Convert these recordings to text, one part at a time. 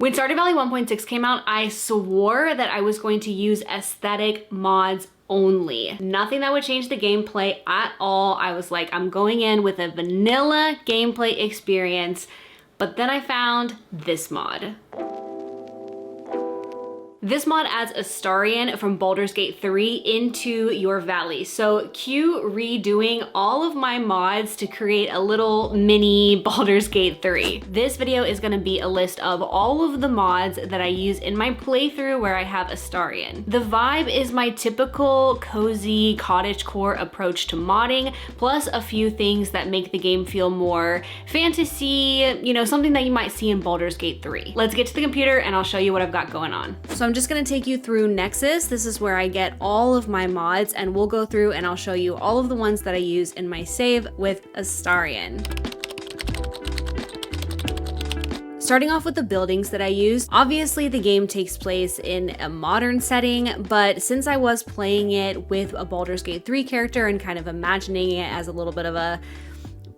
When Stardew Valley 1.6 came out, I swore that I was going to use aesthetic mods only. Nothing that would change the gameplay at all. I was like, I'm going in with a vanilla gameplay experience, but then I found this mod. This mod adds Astarion from Baldur's Gate 3 into your valley. So cue redoing all of my mods to create a little mini Baldur's Gate 3. This video is gonna be a list of all of the mods that I use in my playthrough where I have Astarion. The vibe is my typical cozy cottagecore approach to modding, plus a few things that make the game feel more fantasy, you know, something that you might see in Baldur's Gate 3. Let's get to the computer and I'll show you what I've got going on. So I'm just gonna take you through Nexus. This is where I get all of my mods, and we'll go through and I'll show you all of the ones that I use in my save with Astarion. Starting off with the buildings that I use, obviously the game takes place in a modern setting, but since I was playing it with a Baldur's Gate 3 character and kind of imagining it as a little bit of a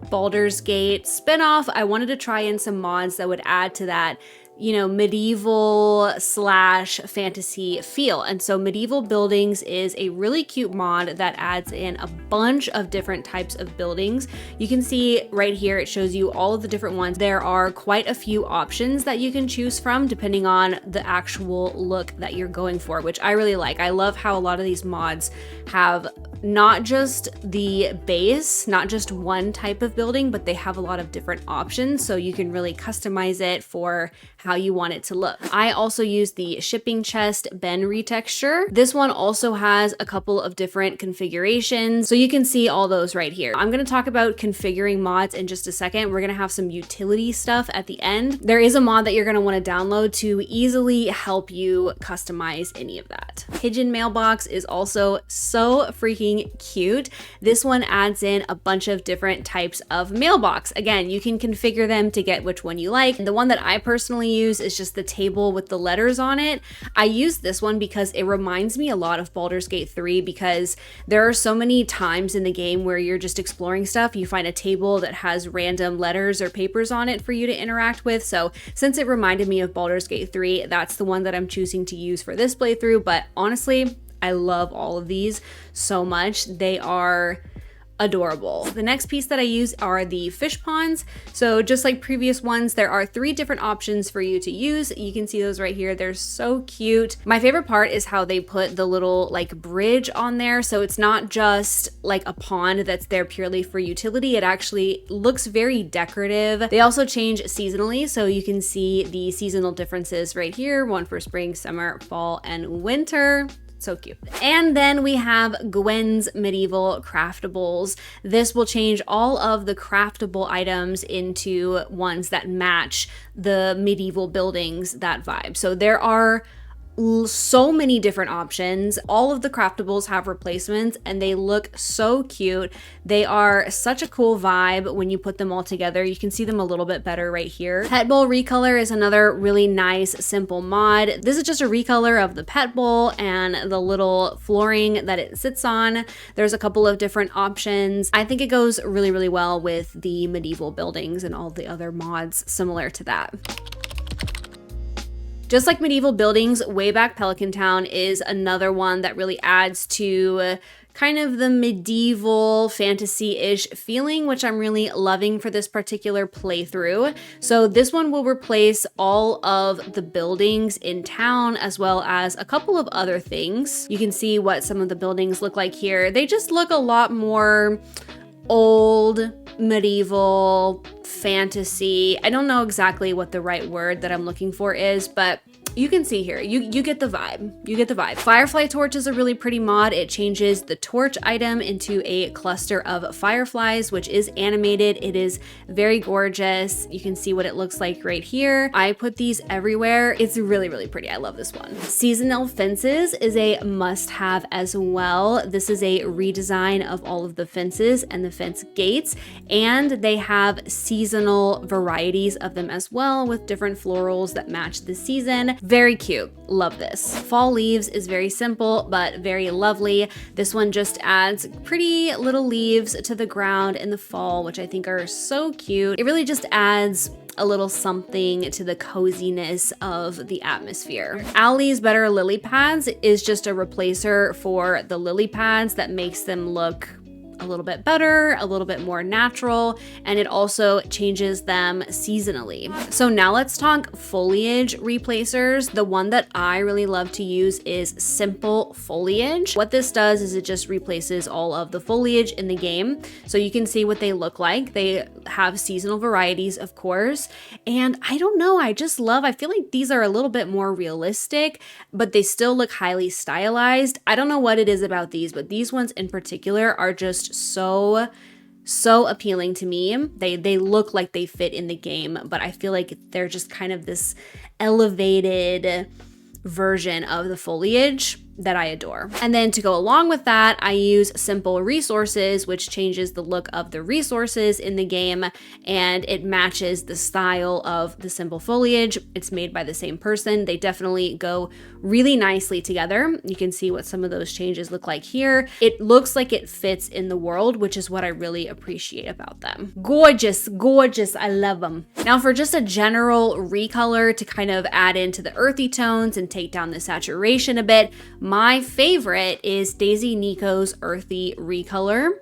Baldur's Gate spinoff, I wanted to try in some mods that would add to that, you know, medieval slash fantasy feel. And so Medieval Buildings is a really cute mod that adds in a bunch of different types of buildings. You can see right here, it shows you all of the different ones. There are quite a few options that you can choose from depending on the actual look that you're going for, which I really like. I love how a lot of these mods have not just the base, not just one type of building, but they have a lot of different options, so you can really customize it for how you want it to look. I also use the shipping chest Ben retexture. This one also has a couple of different configurations, so you can see all those right here. I'm gonna talk about configuring mods in just a second. We're gonna have some utility stuff at the end. There is a mod that you're gonna wanna download to easily help you customize any of that. Pigeon Mailbox is also so freaking cute. This one adds in a bunch of different types of mailbox. Again, you can configure them to get which one you like. The one that I personally use is just the table with the letters on it. I use this one because it reminds me a lot of Baldur's Gate 3, because there are so many times in the game where you're just exploring stuff, you find a table that has random letters or papers on it for you to interact with. So since it reminded me of Baldur's Gate 3, that's the one that I'm choosing to use for this playthrough. But honestly, I love all of these so much. They are adorable. The next piece that I use are the fish ponds. So just like previous ones, there are 3 different options for you to use. You can see those right here. They're so cute. My favorite part is how they put the little like bridge on there. So it's not just like a pond that's there purely for utility. It actually looks very decorative. They also change seasonally. So you can see the seasonal differences right here. One for spring, summer, fall, and winter. So cute. And then we have Gwen's Medieval Craftables. This will change all of the craftable items into ones that match the medieval buildings, that vibe. So there are so many different options. All of the craftables have replacements and they look so cute. They are such a cool vibe when you put them all together. You can see them a little bit better right here. Pet bowl recolor is another really nice, simple mod. This is just a recolor of the pet bowl and the little flooring that it sits on. There's a couple of different options. I think it goes really, really well with the medieval buildings and all the other mods similar to that. Just like Medieval Buildings, Wayback Pelican Town is another one that really adds to kind of the medieval fantasy-ish feeling, which I'm really loving for this particular playthrough. So this one will replace all of the buildings in town as well as a couple of other things. You can see what some of the buildings look like here. They just look a lot more old, medieval, fantasy. I don't know exactly what the right word that I'm looking for is, but you can see here, you get the vibe. You get the vibe. Firefly Torch is a really pretty mod. It changes the torch item into a cluster of fireflies, which is animated. It is very gorgeous. You can see what it looks like right here. I put these everywhere. It's really, really pretty. I love this one. Seasonal Fences is a must-have as well. This is a redesign of all of the fences and the fence gates, and they have seasonal seasonal varieties of them as well, with different florals that match the season. Very cute. Love this. Fall leaves is very simple but very lovely. This one just adds pretty little leaves to the ground in the fall, which I think are so cute. It really just adds a little something to the coziness of the atmosphere. Allie's Better Lily Pads is just a replacer for the lily pads that makes them look a little bit better, a little bit more natural, and it also changes them seasonally. So now let's talk foliage replacers. The one that I really love to use is Simple Foliage. What this does is it just replaces all of the foliage in the game. So you can see what they look like. They have seasonal varieties, of course. And I don't know, I feel like these are a little bit more realistic, but they still look highly stylized. I don't know what it is about these, but these ones in particular are just so appealing to me. They look like they fit in the game, but I feel like they're just kind of this elevated version of the foliage that I adore. And then to go along with that, I use Simple Resources, which changes the look of the resources in the game, and it matches the style of the Simple Foliage. It's made by the same person. They definitely go really nicely together. You can see what some of those changes look like here. It looks like it fits in the world, which is what I really appreciate about them. Gorgeous, gorgeous. I love them. Now for just a general recolor to kind of add into the earthy tones and take down the saturation a bit, my favorite is Daisy Nico's Earthy Recolor,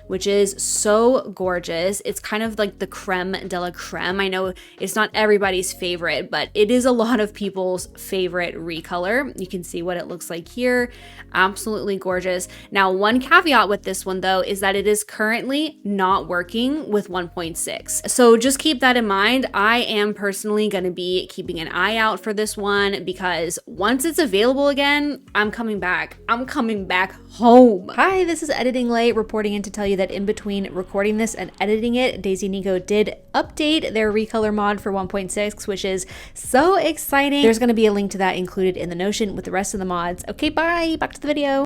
which is so gorgeous. It's kind of like the creme de la creme. I know it's not everybody's favorite, but it is a lot of people's favorite recolor. You can see what it looks like here. Absolutely gorgeous. Now, one caveat with this one though is that it is currently not working with 1.6. So just keep that in mind. I am personally going to be keeping an eye out for this one because once it's available again, I'm coming back. I'm coming back home. Hi, this is Editing Late reporting in to tell you that in between recording this and editing it, Daisy Nico did update their recolor mod for 1.6, which is so exciting. There's going to be a link to that included in the Notion with the rest of the mods. Okay, bye. Back to the video.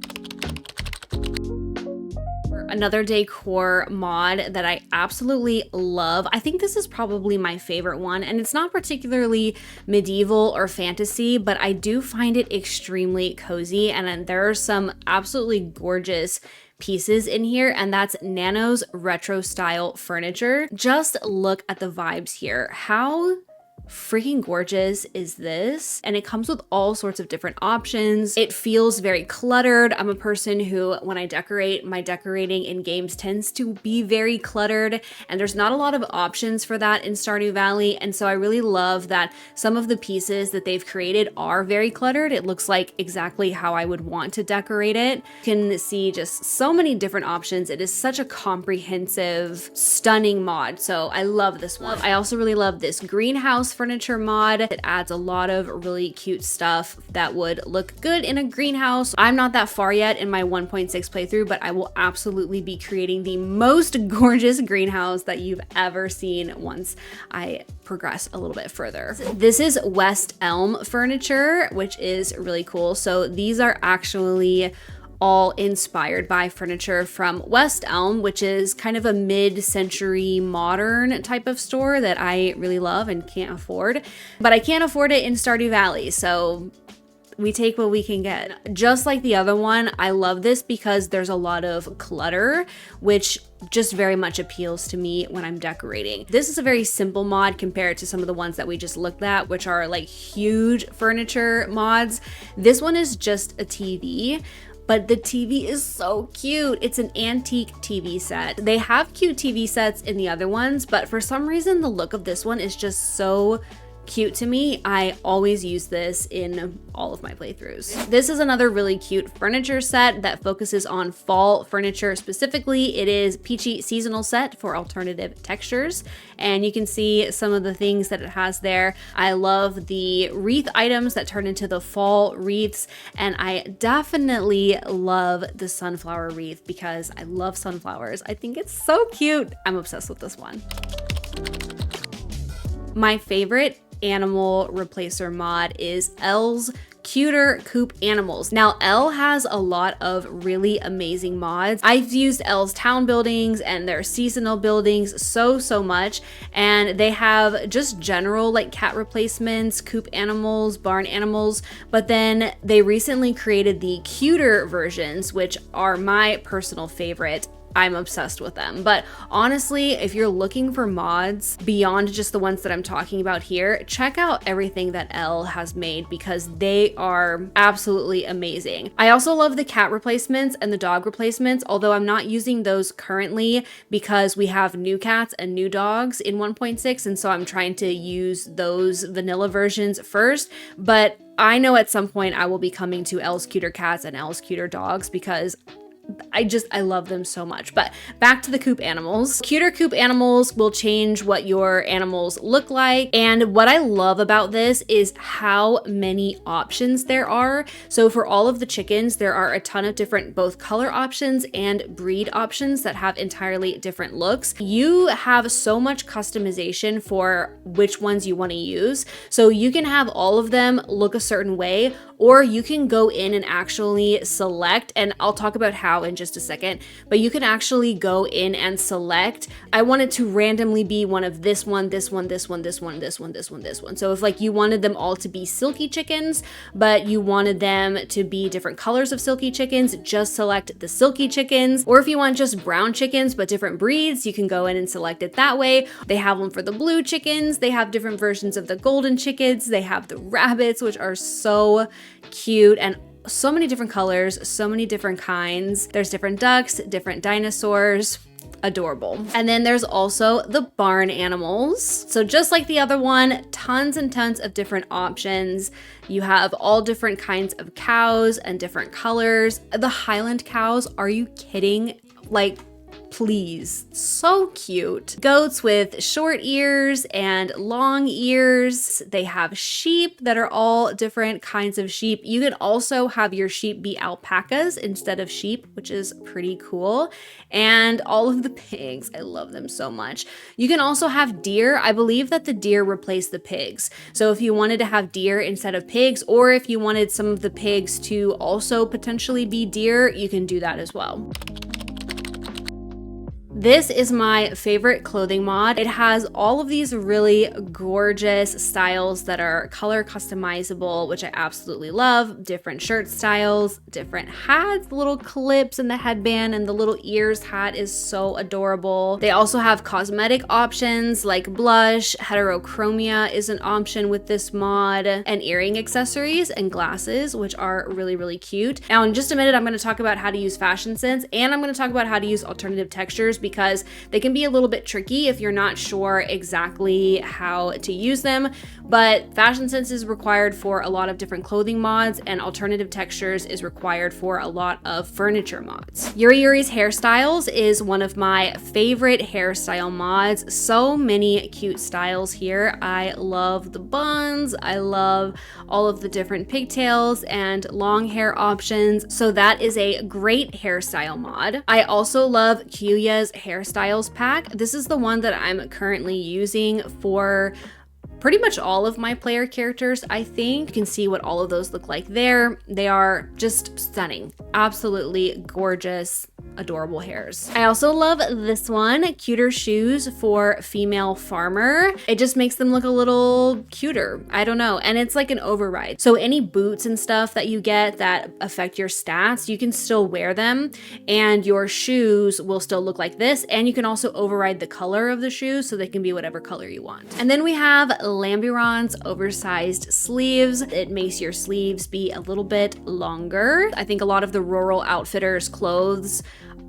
Another decor mod that I absolutely love. I think this is probably my favorite one, and it's not particularly medieval or fantasy, but I do find it extremely cozy, and there are some absolutely gorgeous pieces in here, and that's Nano's retro style furniture. Just look at the vibes here. How freaking gorgeous is this? And it comes with all sorts of different options. It feels very cluttered. I'm a person who, when I decorate, my decorating in games tends to be very cluttered, and there's not a lot of options for that in Stardew Valley. And so I really love that some of the pieces that they've created are very cluttered. It looks like exactly how I would want to decorate it. You can see just so many different options. It is such a comprehensive, stunning mod. So I love this one. I also really love this greenhouse furniture mod. It adds a lot of really cute stuff that would look good in a greenhouse. I'm not that far yet in my 1.6 playthrough, but I will absolutely be creating the most gorgeous greenhouse that you've ever seen once I progress a little bit further. This is West Elm furniture, which is really cool. So these are actually all inspired by furniture from West Elm, which is kind of a mid-century modern type of store that I really love and can't afford. But I can't afford it in Stardew Valley, so we take what we can get. Just like the other one, I love this because there's a lot of clutter, which just very much appeals to me when I'm decorating. This is a very simple mod compared to some of the ones that we just looked at, which are like huge furniture mods. This one is just a TV, but the TV is so cute. It's an antique TV set. They have cute TV sets in the other ones, but for some reason, the look of this one is just so cute to me. I always use this in all of my playthroughs. This is another really cute furniture set that focuses on fall furniture specifically. It is Peachy Seasonal Set for alternative textures, and you can see some of the things that it has there. I love the wreath items that turn into the fall wreaths, and I definitely love the sunflower wreath because I love sunflowers. I think it's so cute. I'm obsessed with this one. My favorite animal replacer mod is Elle's Cuter Coop Animals. Now, Elle has a lot of really amazing mods. I've used Elle's town buildings and their seasonal buildings so much, and they have just general like cat replacements, coop animals, barn animals, but then they recently created the cuter versions, which are my personal favorite. I'm obsessed with them. But honestly, if you're looking for mods beyond just the ones that I'm talking about here, check out everything that Elle has made because they are absolutely amazing. I also love the cat replacements and the dog replacements, although I'm not using those currently because we have new cats and new dogs in 1.6, and so I'm trying to use those vanilla versions first. But I know at some point I will be coming to Elle's Cuter Cats and Elle's Cuter Dogs because I love them so much. But back to the coop animals. Cuter coop animals will change what your animals look like. And what I love about this is how many options there are. So for all of the chickens, there are a ton of different both color options and breed options that have entirely different looks. You have so much customization for which ones you want to use. So you can have all of them look a certain way, or you can go in and actually select, and I'll talk about how in just a second, but you can actually go in and select, I want it to randomly be one of this one, this one, this one, this one, this one, this one, this one. So if like you wanted them all to be silky chickens, but you wanted them to be different colors of silky chickens, just select the silky chickens. Or if you want just brown chickens, but different breeds, you can go in and select it that way. They have them for the blue chickens. They have different versions of the golden chickens. They have the rabbits, which are so cute, and so many different colors, so many different kinds. There's different ducks, different dinosaurs. Adorable. And then there's also the barn animals. So just like the other one, tons and tons of different options. You have all different kinds of cows and different colors. The Highland cows, are you kidding? Like, please, so cute. Goats with short ears and long ears. They have sheep that are all different kinds of sheep. You can also have your sheep be alpacas instead of sheep, which is pretty cool. And all of the pigs, I love them so much. You can also have deer. I believe that the deer replace the pigs. So if you wanted to have deer instead of pigs, or if you wanted some of the pigs to also potentially be deer, you can do that as well. This is my favorite clothing mod. It has all of these really gorgeous styles that are color customizable, which I absolutely love. Different shirt styles, different hats, little clips in the headband, and the little ears hat is so adorable. They also have cosmetic options like blush, heterochromia is an option with this mod, and earring accessories and glasses, which are really, really cute. Now, in just a minute, I'm going to talk about how to use fashion sense, and I'm going to talk about how to use alternative textures because they can be a little bit tricky if you're not sure exactly how to use them. But fashion sense is required for a lot of different clothing mods, and alternative textures is required for a lot of furniture mods. Yuri Yuri's hairstyles is one of my favorite hairstyle mods. So many cute styles here. I love the buns. I love all of the different pigtails and long hair options. So that is a great hairstyle mod. I also love Kyuya's hairstyles pack. This is the one that I'm currently using for pretty much all of my player characters. I think you can see what all of those look like there. They are just stunning, absolutely gorgeous, adorable hairs. I also love this one, cuter shoes for female farmer. It just makes them look a little cuter. I don't know. And it's like an override. So any boots and stuff that you get that affect your stats, you can still wear them and your shoes will still look like this. And you can also override the color of the shoes so they can be whatever color you want. And then we have Lambiron's oversized sleeves. It makes your sleeves be a little bit longer. I think a lot of the rural outfitters' clothes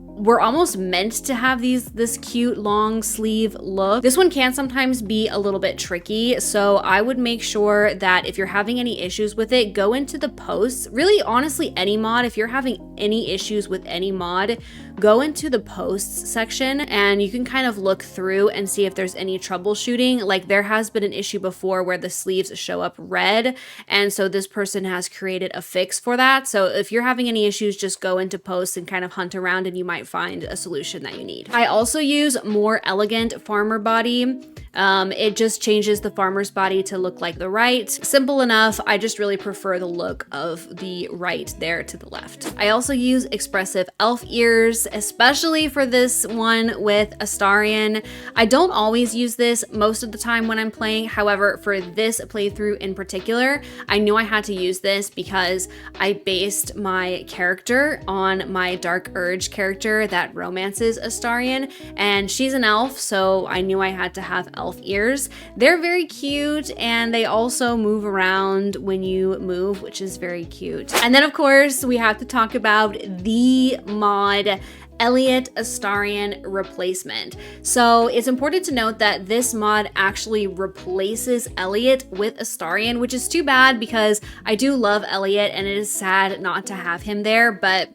were almost meant to have this cute long sleeve look. This one can sometimes be a little bit tricky, so I would make sure that if you're having any issues with it, go into the posts. Really, honestly, any mod, if you're having any issues with any mod, go into the posts section and you can kind of look through and see if there's any troubleshooting. Like there has been an issue before where the sleeves show up red, and so this person has created a fix for that. So if you're having any issues, just go into posts and kind of hunt around and you might find a solution that you need. I also use More Elegant Farmer Body. It just changes the farmer's body to look like the right. Simple enough. I just really prefer the look of the right there to the left. I also use Expressive Elf Ears, especially for this one with Astarion. I don't always use this most of the time when I'm playing. However, for this playthrough in particular, I knew I had to use this because I based my character on my Dark Urge character that romances Astarion, and she's an elf, so I knew I had to have elf ears. They're very cute, and they also move around when you move, which is very cute. And then of course we have to talk about the mod Elliot Astarion replacement. So it's important to note that this mod actually replaces Elliot with Astarion, which is too bad because I do love Elliot and it is sad not to have him there, but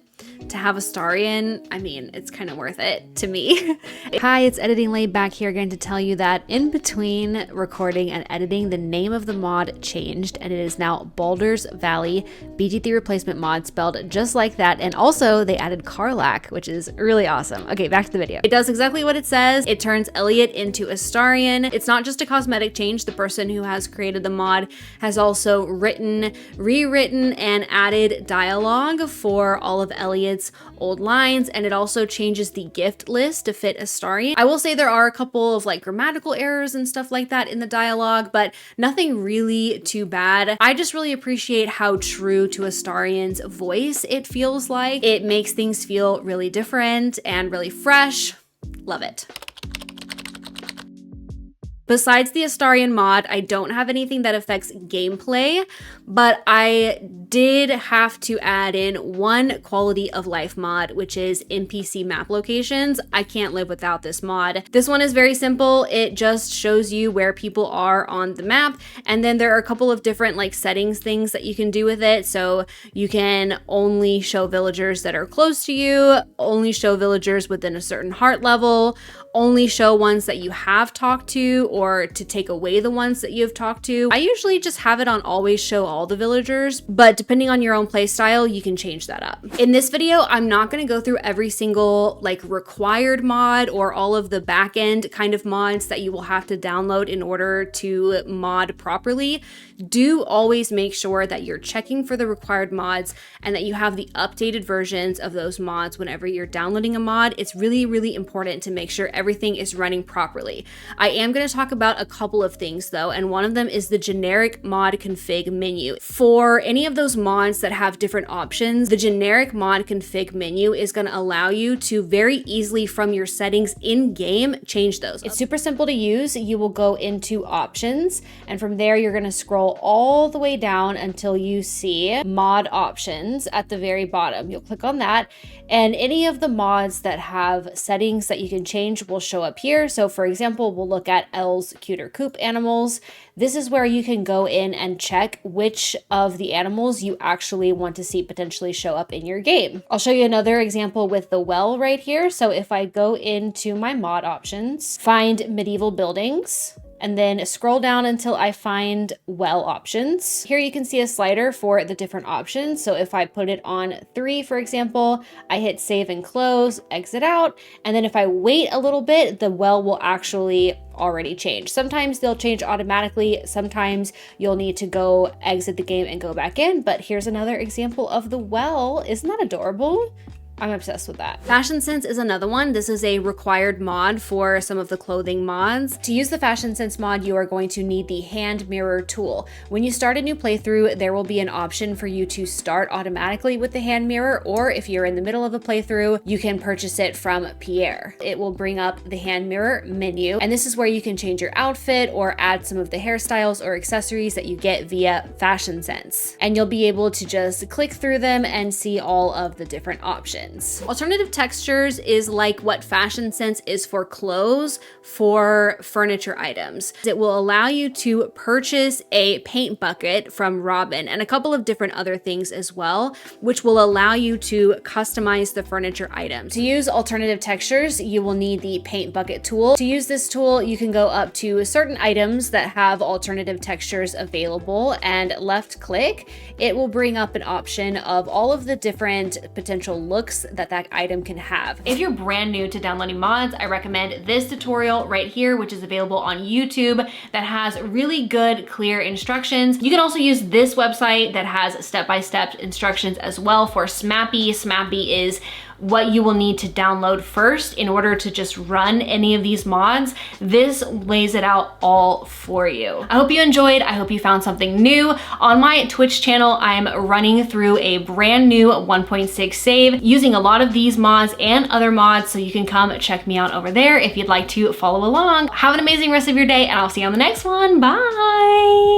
to have Astarion, I mean, it's kind of worth it to me. Hi, it's Editing Laid back here again to tell you that in between recording and editing, the name of the mod changed and it is now Baldur's Valley BG3 replacement mod, spelled just like that. And also they added Karlach, which is really awesome. Okay, back to the video. It does exactly what it says. It turns Elliot into Astarion. It's not just a cosmetic change. The person who has created the mod has also rewritten and added dialogue for all of Elliot's old lines, and it also changes the gift list to fit Astarion. I will say there are a couple of like grammatical errors and stuff like that in the dialogue, but nothing really too bad. I just really appreciate how true to Astarion's voice it feels like. It makes things feel really different and really fresh. Love it. Besides the Astarion mod, I don't have anything that affects gameplay, but I did have to add in one quality of life mod, which is NPC map locations. I can't live without this mod. This one is very simple. It just shows you where people are on the map, and then there are a couple of different like settings things that you can do with it. So you can only show villagers that are close to you, only show villagers within a certain heart level, only show ones that you have talked to, or to take away the ones that you've talked to. I usually just have it on always show all the villagers, but depending on your own play style, you can change that up. In this video, I'm not going to go through every single like required mod or all of the back end kind of mods that you will have to download in order to mod properly. Do always make sure that you're checking for the required mods and that you have the updated versions of those mods whenever you're downloading a mod. It's really, really important to make sure everything is running properly. I am going to talk about a couple of things though, and one of them is the generic mod config menu. For any of those mods that have different options, the generic mod config menu is going to allow you to very easily from your settings in game change those. It's super simple to use. You will go into options, and from there you're going to scroll all the way down until you see mod options at the very bottom. You'll click on that, and any of the mods that have settings that you can change will show up here. So for example, we'll look at Elle's Cuter Coop animals. This is where you can go in and check which of the animals you actually want to see potentially show up in your game. I'll show you another example with the well right here. So if I go into my mod options, find medieval buildings, and then scroll down until I find well options. Here you can see a slider for the different options. So if I put it on 3, for example, I hit save and close, exit out. And then if I wait a little bit, the well will actually already change. Sometimes they'll change automatically. Sometimes you'll need to go exit the game and go back in. But here's another example of the well. Isn't that adorable? I'm obsessed with that. Fashion Sense is another one. This is a required mod for some of the clothing mods. To use the Fashion Sense mod, you are going to need the hand mirror tool. When you start a new playthrough, there will be an option for you to start automatically with the hand mirror, or if you're in the middle of a playthrough, you can purchase it from Pierre. It will bring up the hand mirror menu, and this is where you can change your outfit or add some of the hairstyles or accessories that you get via Fashion Sense. And you'll be able to just click through them and see all of the different options. items. Alternative textures is like what Fashion Sense is for clothes for furniture items. It will allow you to purchase a paint bucket from Robin and a couple of different other things as well, which will allow you to customize the furniture items. To use alternative textures, you will need the paint bucket tool. To use this tool, you can go up to certain items that have alternative textures available and left click. It will bring up an option of all of the different potential looks that that item can have. If you're brand new to downloading mods, I recommend this tutorial right here, which is available on YouTube, that has really good, clear instructions. You can also use this website that has step-by-step instructions as well for Smappy. Smappy is what you will need to download first in order to just run any of these mods. This lays it out all for you. I hope you enjoyed. I hope you found something new. On my Twitch channel, I'm running through a brand new 1.6 save using a lot of these mods and other mods, so you can come check me out over there if you'd like to follow along. Have an amazing rest of your day, and I'll see you on the next one. Bye.